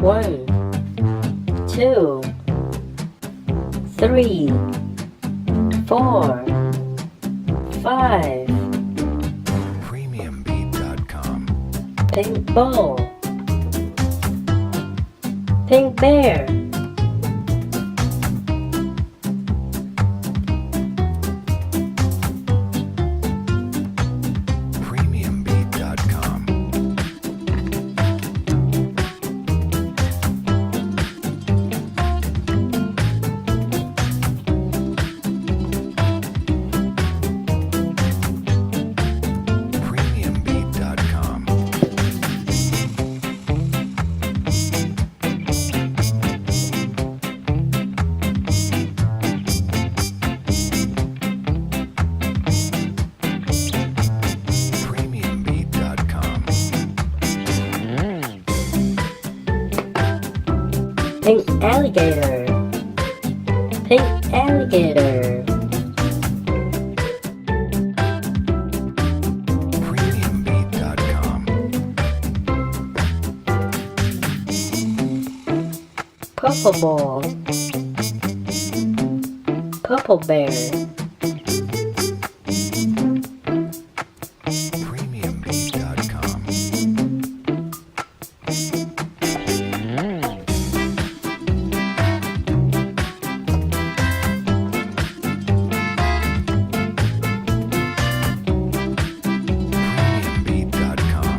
1, 2, 3, 4, 5. Premiumbeat.com. Pink ball. Pink bear. Premiumbeat.com. Premiumbeat.com. Premiumbeat.com. Pink alligator. Pink alligator. Premiumbeat.com. Purple ball. Purple bear. Premiumbeat.com. Premiumbeat.com.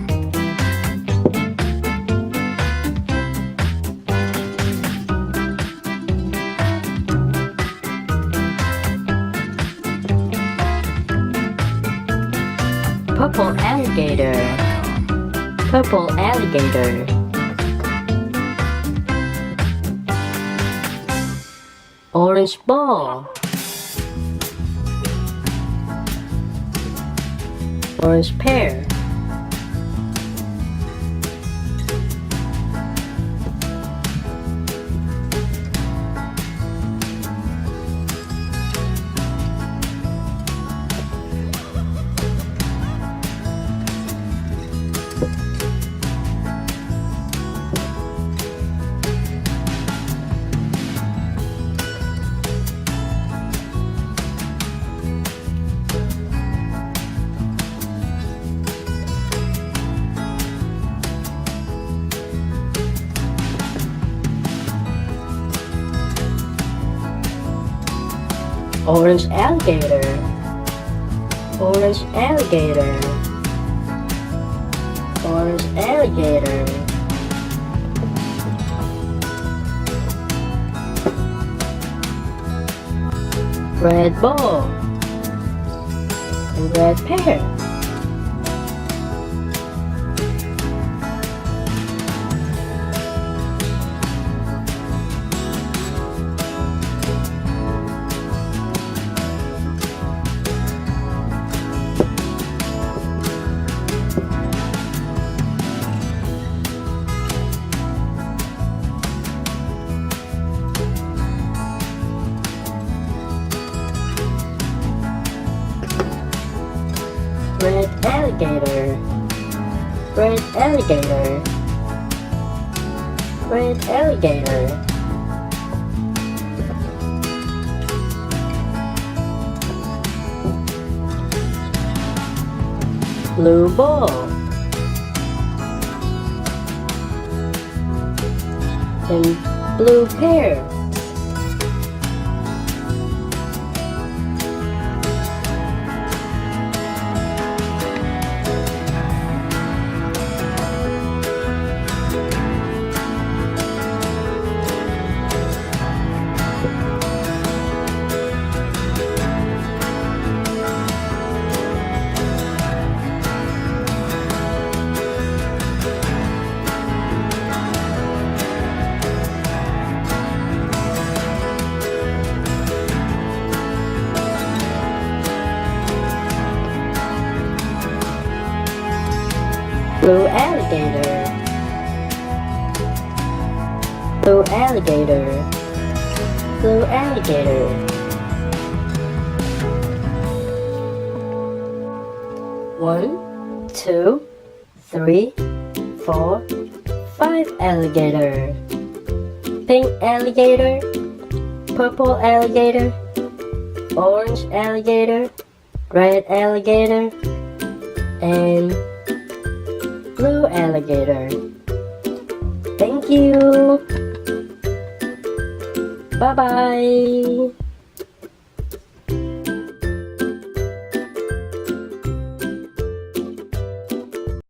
Purple alligator. Purple alligator. Orange ball. Orange pear. Orange alligator. Orange alligator. Orange alligator. Red ball. And red pear. Red alligator. Red alligator. Red alligator. Blue ball. And blue pear. Blue alligator. Blue alligator. Blue alligator. One, two, 3, 4, 5 alligator. Pink alligator, purple alligator, orange alligator, red alligator, and blue alligator. Thank you. Bye bye.